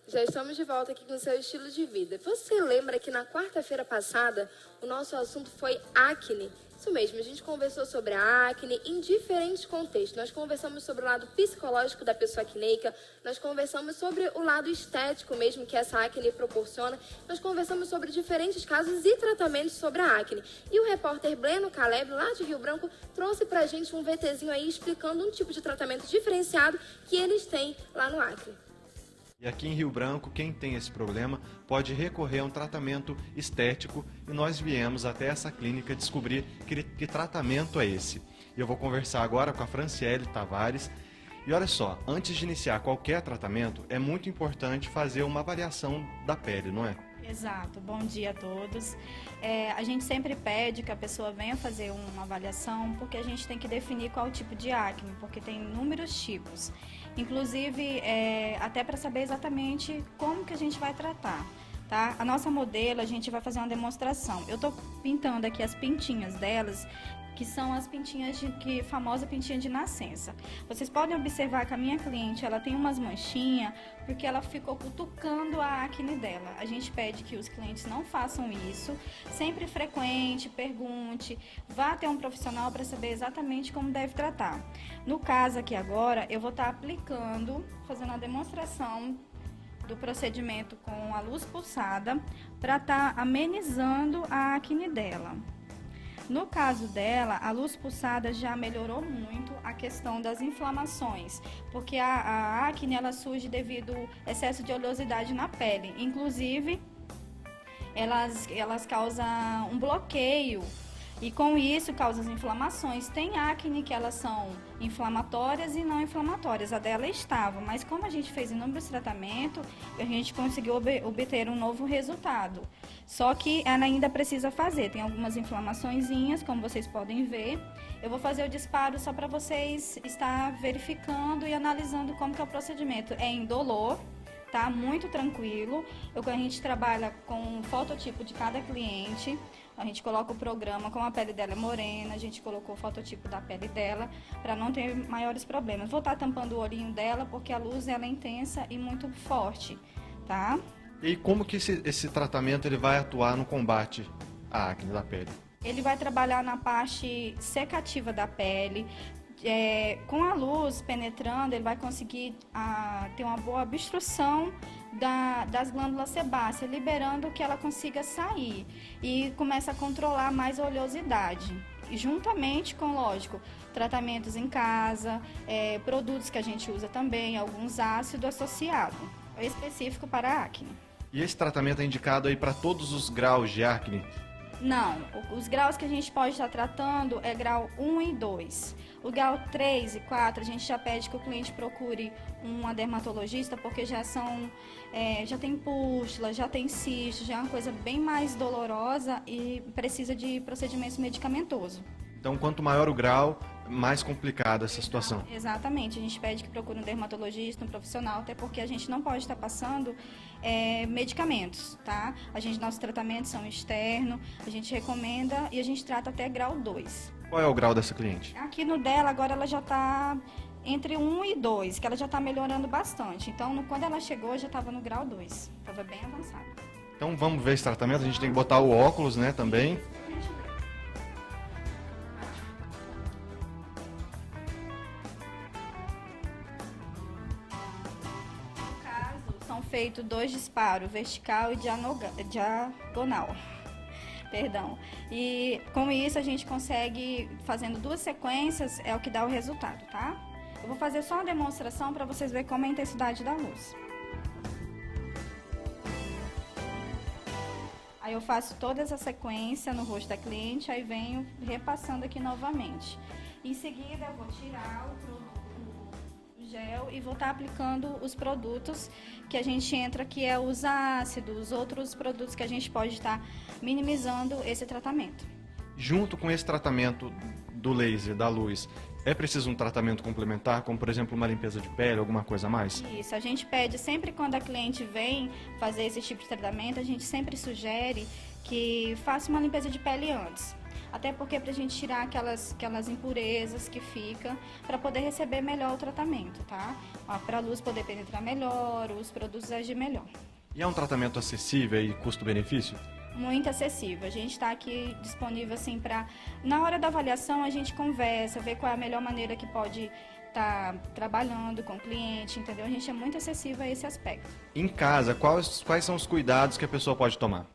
Já estamos de volta aqui com o seu estilo de vida. Você lembra que na quarta-feira passada o nosso assunto foi acne? Isso mesmo, a gente conversou sobre a acne em diferentes contextos. Nós conversamos sobre o lado psicológico da pessoa acneica, nós conversamos sobre o lado estético mesmo que essa acne proporciona, nós conversamos sobre diferentes casos e tratamentos sobre a acne. E o repórter Breno Caleb, lá de Rio Branco, trouxe pra gente um VTzinho aí explicando um tipo de tratamento diferenciado que eles têm lá no acne. E aqui em Rio Branco, quem tem esse problema pode recorrer a um tratamento estético e nós viemos até essa clínica descobrir que tratamento é esse. E eu vou conversar agora com a Franciele Tavares. E olha só, antes de iniciar qualquer tratamento, é muito importante fazer uma avaliação da pele, não é? Exato, bom dia a todos. A gente sempre pede que a pessoa venha fazer uma avaliação, porque a gente tem que definir qual tipo de acne, porque tem inúmeros tipos. Inclusive, até para saber exatamente como que a gente vai tratar, tá? A nossa modelo, a gente vai fazer uma demonstração. Eu estou pintando aqui as pintinhas delas, que são as pintinhas famosa pintinha de nascença. Vocês podem observar que a minha cliente, ela tem umas manchinhas porque ela ficou cutucando a acne dela. A gente pede que os clientes não façam isso, sempre frequente, pergunte, vá até um profissional para saber exatamente como deve tratar. No caso aqui agora, eu vou estar aplicando, fazendo a demonstração do procedimento com a luz pulsada para estar amenizando a acne dela. No caso dela, a luz pulsada já melhorou muito a questão das inflamações, porque a acne ela surge devido ao excesso de oleosidade na pele. Inclusive, elas causam um bloqueio e com isso causam inflamações. Tem acne que elas são inflamatórias e não inflamatórias. A dela estava, mas como a gente fez inúmeros tratamentos, a gente conseguiu obter um novo resultado. Só que ela ainda precisa fazer, tem algumas inflamaçõezinhas, como vocês podem ver. Eu vou fazer o disparo só para vocês estar verificando e analisando como que é o procedimento. É indolor, tá? Muito tranquilo. A gente trabalha com o fototipo de cada cliente. A gente coloca o programa, como a pele dela é morena, a gente colocou o fototipo da pele dela para não ter maiores problemas. Vou estar tampando o olhinho dela porque a luz ela é intensa e muito forte, tá? E como que esse tratamento ele vai atuar no combate à acne da pele? Ele vai trabalhar na parte secativa da pele. Com a luz penetrando, ele vai conseguir ter uma boa obstrução das glândulas sebáceas, liberando que ela consiga sair e começa a controlar mais a oleosidade. E juntamente com, lógico, tratamentos em casa, produtos que a gente usa também, alguns ácidos associados, específico para a acne. E esse tratamento é indicado aí para todos os graus de acne? Não, os graus que a gente pode estar tratando é grau 1 e 2. O grau 3 e 4, a gente já pede que o cliente procure uma dermatologista, porque já tem pústula, já tem cisto, já é uma coisa bem mais dolorosa e precisa de procedimentos medicamentosos. Então, quanto maior o grau, mais complicada essa situação. Exatamente, a gente pede que procure um dermatologista, um profissional, até porque a gente não pode estar passando medicamentos, tá? Nossos tratamentos são externos, a gente recomenda e a gente trata até grau 2. Qual é o grau dessa cliente? Aqui no dela, agora ela já está entre 1 e 2, que ela já está melhorando bastante. Então, quando ela chegou, já estava no grau 2, estava bem avançado. Então, vamos ver esse tratamento, a gente tem que botar o óculos, né, também. Feito 2 disparos, vertical e diagonal. Perdão. E com isso a gente consegue, fazendo 2 sequências, é o que dá o resultado, tá? Eu vou fazer só uma demonstração para vocês verem como é a intensidade da luz. Aí eu faço toda essa sequência no rosto da cliente, aí venho repassando aqui novamente. Em seguida eu vou tirar o gel e vou estar aplicando os produtos que a gente entra, que é os ácidos, outros produtos que a gente pode estar minimizando esse tratamento. Junto com esse tratamento do laser, da luz, é preciso um tratamento complementar, como por exemplo uma limpeza de pele, alguma coisa a mais? Isso, a gente pede sempre quando a cliente vem fazer esse tipo de tratamento, a gente sempre sugere que faça uma limpeza de pele antes. até porque para a gente tirar aquelas impurezas que ficam, para poder receber melhor o tratamento, tá? Para a luz poder penetrar melhor, os produtos agir melhor. E é um tratamento acessível e custo-benefício? Muito acessível. A gente está aqui disponível assim para, na hora da avaliação, a gente conversa, vê qual é a melhor maneira que pode estar trabalhando com o cliente, entendeu? A gente é muito acessível a esse aspecto. Em casa, quais são os cuidados que a pessoa pode tomar?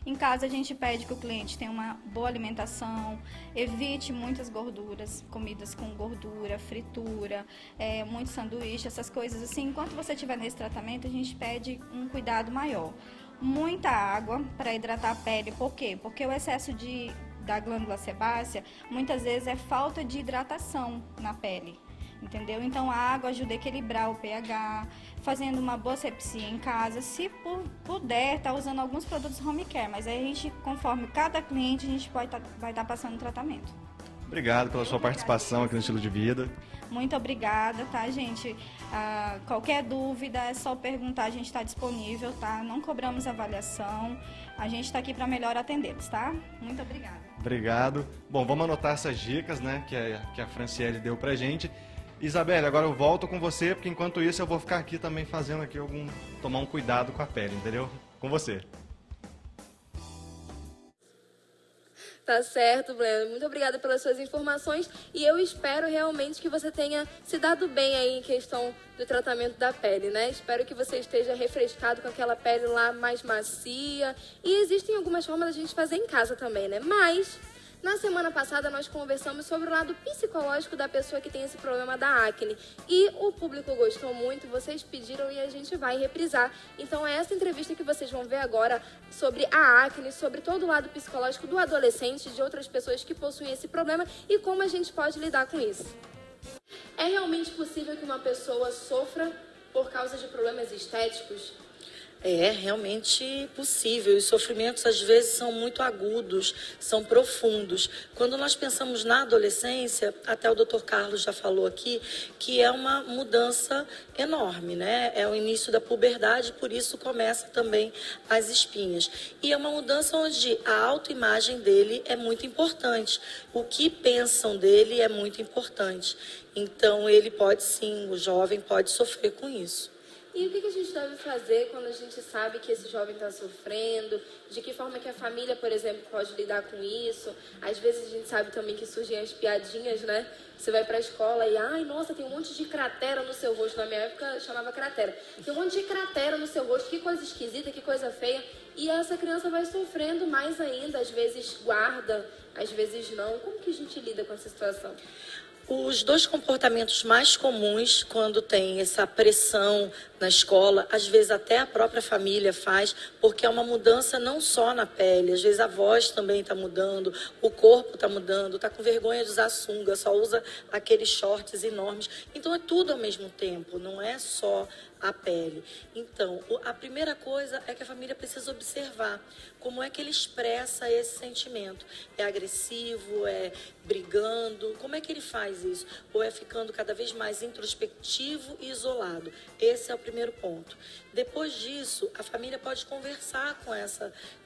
Em casa, a gente pede que o cliente tenha uma boa alimentação, evite muitas gorduras, comidas com gordura, fritura, muito sanduíche, essas coisas assim. Enquanto você estiver nesse tratamento, a gente pede um cuidado maior. Muita água para hidratar a pele. Por quê? Porque o excesso da glândula sebácea, muitas vezes é falta de hidratação na pele. Entendeu? Então a água ajuda a equilibrar o pH, fazendo uma boa asepsia em casa. Se puder, tá usando alguns produtos home care, mas aí a gente, conforme cada cliente, a gente vai estar passando tratamento. Obrigado pela sua participação aqui no Estilo de Vida. Muito obrigada, tá, gente? Qualquer dúvida é só perguntar, a gente está disponível, tá? Não cobramos avaliação, a gente está aqui para melhor atendê-los, tá? Muito obrigada. Obrigado. Bom, vamos anotar essas dicas, né, que a Franciele deu pra gente. Isabelle, agora eu volto com você, porque enquanto isso eu vou ficar aqui também fazendo aqui tomar um cuidado com a pele, entendeu? Com você. Tá certo, Breno. Muito obrigada pelas suas informações e eu espero realmente que você tenha se dado bem aí em questão do tratamento da pele, né? Espero que você esteja refrescado com aquela pele lá mais macia. E existem algumas formas da gente fazer em casa também, né? Mas na semana passada nós conversamos sobre o lado psicológico da pessoa que tem esse problema da acne. E o público gostou muito, vocês pediram e a gente vai reprisar. Então é essa entrevista que vocês vão ver agora sobre a acne, sobre todo o lado psicológico do adolescente, de outras pessoas que possuem esse problema e como a gente pode lidar com isso. É realmente possível que uma pessoa sofra por causa de problemas estéticos? É realmente possível. Os sofrimentos, às vezes, são muito agudos, são profundos. Quando nós pensamos na adolescência, até o Dr. Carlos já falou aqui, que é uma mudança enorme, né? É o início da puberdade, por isso começa também as espinhas. E é uma mudança onde a autoimagem dele é muito importante. O que pensam dele é muito importante. Então, ele pode sim, o jovem pode sofrer com isso. E o que a gente deve fazer quando a gente sabe que esse jovem está sofrendo? De que forma que a família, por exemplo, pode lidar com isso? Às vezes a gente sabe também que surgem as piadinhas, né? Você vai para a escola e, ai, nossa, tem um monte de cratera no seu rosto. Na minha época chamava cratera. Tem um monte de cratera no seu rosto, que coisa esquisita, que coisa feia. E essa criança vai sofrendo mais ainda, às vezes guarda, às vezes não. Como que a gente lida com essa situação? Os dois comportamentos mais comuns quando tem essa pressão na escola, às vezes até a própria família faz, porque é uma mudança não só na pele, às vezes a voz também está mudando, o corpo está mudando, está com vergonha de usar sunga, só usa aqueles shorts enormes. Então é tudo ao mesmo tempo, não é só a pele. Então, a primeira coisa é que a família precisa observar como é que ele expressa esse sentimento. É agressivo, é brigando, como é que ele faz isso? Ou é ficando cada vez mais introspectivo e isolado? Esse é o primeiro ponto. Depois disso, a família pode conversar com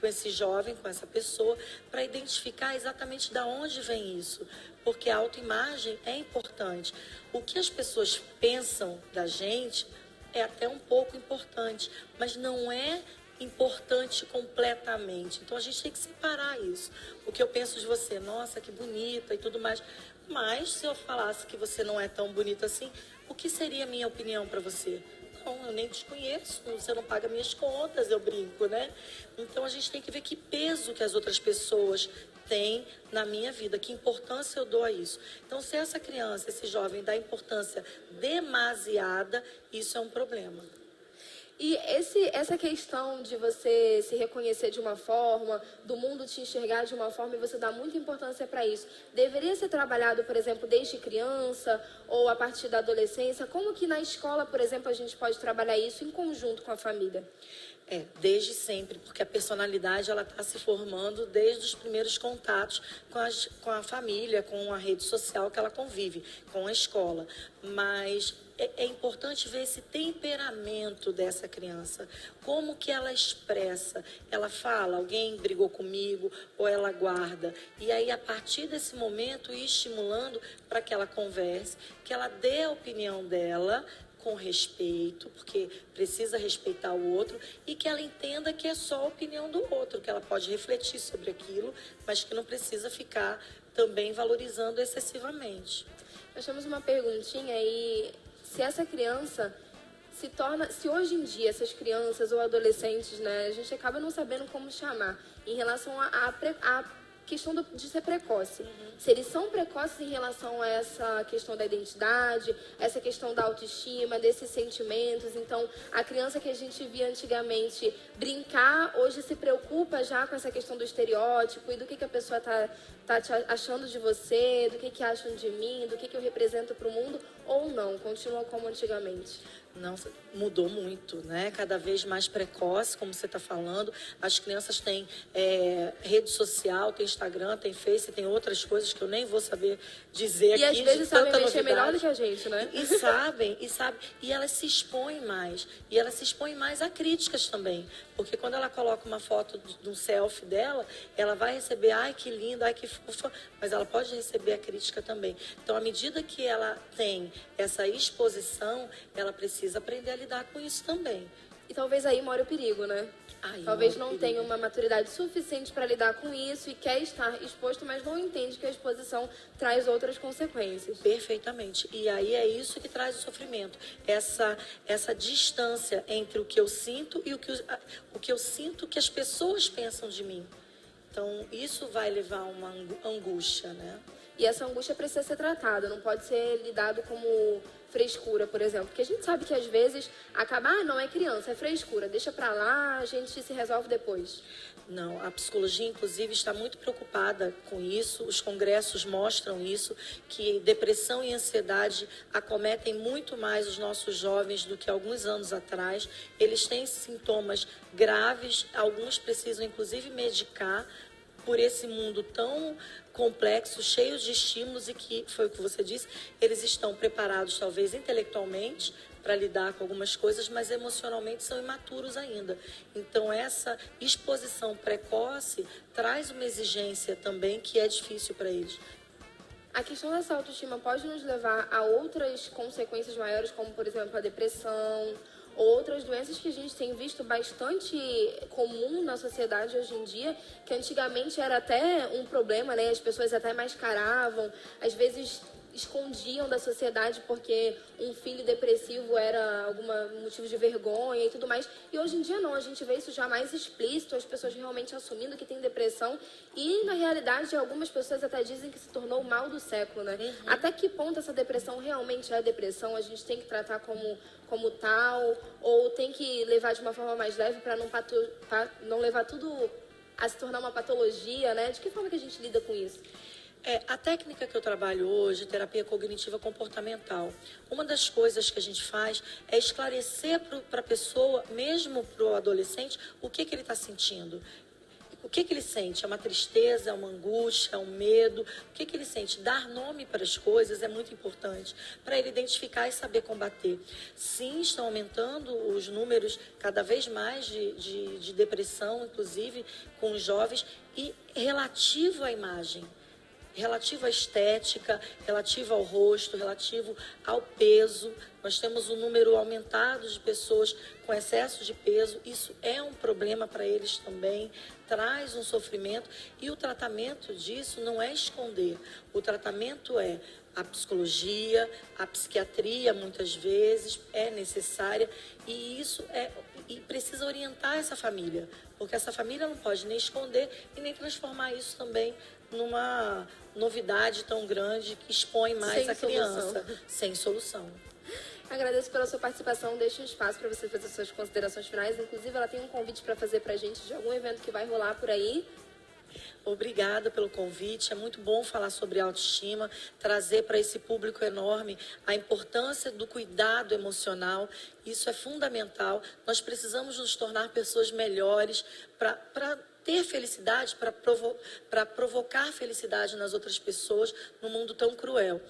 esse jovem, com essa pessoa, para identificar exatamente de onde vem isso. Porque a autoimagem é importante. O que as pessoas pensam da gente é até um pouco importante, mas não é importante completamente. Então a gente tem que separar isso. O que eu penso de você, nossa, que bonita e tudo mais. Mas se eu falasse que você não é tão bonita assim, o que seria a minha opinião para você? Não, eu nem te conheço, você não paga minhas contas, eu brinco, né? Então a gente tem que ver que peso que as outras pessoas têm na minha vida, que importância eu dou a isso. Então, se essa criança, esse jovem dá importância demasiada, isso é um problema. E essa questão de você se reconhecer de uma forma, do mundo te enxergar de uma forma e você dá muita importância para isso, deveria ser trabalhado, por exemplo, desde criança ou a partir da adolescência? Como que na escola, por exemplo, a gente pode trabalhar isso em conjunto com a família? Desde sempre, porque a personalidade ela está se formando desde os primeiros contatos com a família, com a rede social que ela convive, com a escola. Mas é importante ver esse temperamento dessa criança, como que ela expressa, ela fala, alguém brigou comigo, ou ela guarda, e aí a partir desse momento ir estimulando para que ela converse, que ela dê a opinião dela, com respeito, porque precisa respeitar o outro, e que ela entenda que é só a opinião do outro, que ela pode refletir sobre aquilo, mas que não precisa ficar também valorizando excessivamente. Nós temos uma perguntinha aí, se essa criança se hoje em dia essas crianças ou adolescentes, né, a gente acaba não sabendo como chamar, em relação à questão de ser precoce. Se eles são precoces em relação a essa questão da identidade, essa questão da autoestima, desses sentimentos. Então, a criança que a gente via antigamente brincar, hoje se preocupa já com essa questão do estereótipo e do que a pessoa tá achando de você, do que acham de mim, do que eu represento para o mundo, ou não, continua como antigamente. Não, mudou muito, né? Cada vez mais precoce, como você está falando. As crianças têm rede social, tem Instagram, tem Face, tem outras coisas que eu nem vou saber dizer aqui. E às vezes sabem mexer novidade. melhor do que a gente, né? E sabem. E elas se expõem mais. E elas se expõem mais a críticas também. Porque quando ela coloca uma foto de um selfie dela, ela vai receber, ai que linda, ai que fofa, mas ela pode receber a crítica também. Então, à medida que ela tem essa exposição, ela precisa aprender a lidar com isso também. E talvez aí mora o perigo, né? Talvez não tenha uma maturidade suficiente para lidar com isso e quer estar exposto, mas não entende que a exposição traz outras consequências. Perfeitamente. E aí é isso que traz o sofrimento. Essa distância entre o que eu sinto e o que eu sinto que as pessoas pensam de mim. Então, isso vai levar a uma angústia, né? E essa angústia precisa ser tratada, não pode ser lidado como frescura, por exemplo. Porque a gente sabe que às vezes não é criança, é frescura. Deixa pra lá, a gente se resolve depois. Não, a psicologia, inclusive, está muito preocupada com isso. Os congressos mostram isso, que depressão e ansiedade acometem muito mais os nossos jovens do que alguns anos atrás. Eles têm sintomas graves, alguns precisam, inclusive, medicar por esse mundo tão complexo, cheio de estímulos e que, foi o que você disse, eles estão preparados, talvez, intelectualmente, para lidar com algumas coisas, mas emocionalmente são imaturos ainda. Então, essa exposição precoce traz uma exigência também que é difícil para eles. A questão dessa autoestima pode nos levar a outras consequências maiores, como, por exemplo, a depressão, outras doenças que a gente tem visto bastante comum na sociedade hoje em dia, que antigamente era até um problema, né? As pessoas até mascaravam, às vezes escondiam da sociedade porque um filho depressivo era algum motivo de vergonha e tudo mais. E hoje em dia não, a gente vê isso já mais explícito, as pessoas realmente assumindo que tem depressão e, na realidade, algumas pessoas até dizem que se tornou o mal do século, né? Até que ponto essa depressão realmente é depressão? A gente tem que tratar como tal ou tem que levar de uma forma mais leve para não levar tudo a se tornar uma patologia, né? De que forma que a gente lida com isso? A técnica que eu trabalho hoje, terapia cognitiva comportamental, uma das coisas que a gente faz é esclarecer para a pessoa, mesmo para o adolescente, o que ele está sentindo. O que ele sente? É uma tristeza, é uma angústia, é um medo? O que ele sente? Dar nome para as coisas é muito importante para ele identificar e saber combater. Sim, estão aumentando os números cada vez mais de depressão, inclusive com os jovens, e relativo à imagem. Relativo à estética, relativo ao rosto, relativo ao peso. Nós temos um número aumentado de pessoas com excesso de peso. Isso é um problema para eles também, traz um sofrimento. E o tratamento disso não é esconder. O tratamento é a psicologia, a psiquiatria, muitas vezes, é necessária. E isso e precisa orientar essa família, porque essa família não pode nem esconder e nem transformar isso também numa novidade tão grande que expõe mais a criança. Sem solução. Agradeço pela sua participação, deixo um espaço para você fazer suas considerações finais. Inclusive, ela tem um convite para fazer para a gente de algum evento que vai rolar por aí. Obrigada pelo convite, é muito bom falar sobre autoestima, trazer para esse público enorme a importância do cuidado emocional, isso é fundamental. Nós precisamos nos tornar pessoas melhores para ter felicidade, para provocar felicidade nas outras pessoas num mundo tão cruel.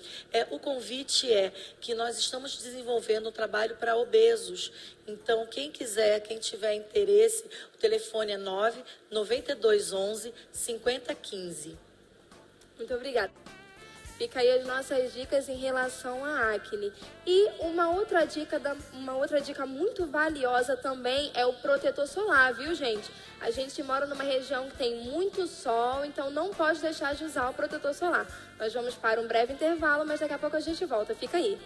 O convite é que nós estamos desenvolvendo um trabalho para obesos. Então, quem quiser, quem tiver interesse, o telefone é 99211 5015. Muito obrigada. Fica aí as nossas dicas em relação à acne. E uma outra dica muito valiosa também é o protetor solar, viu, gente? A gente mora numa região que tem muito sol, então não pode deixar de usar o protetor solar. Nós vamos para um breve intervalo, mas daqui a pouco a gente volta. Fica aí.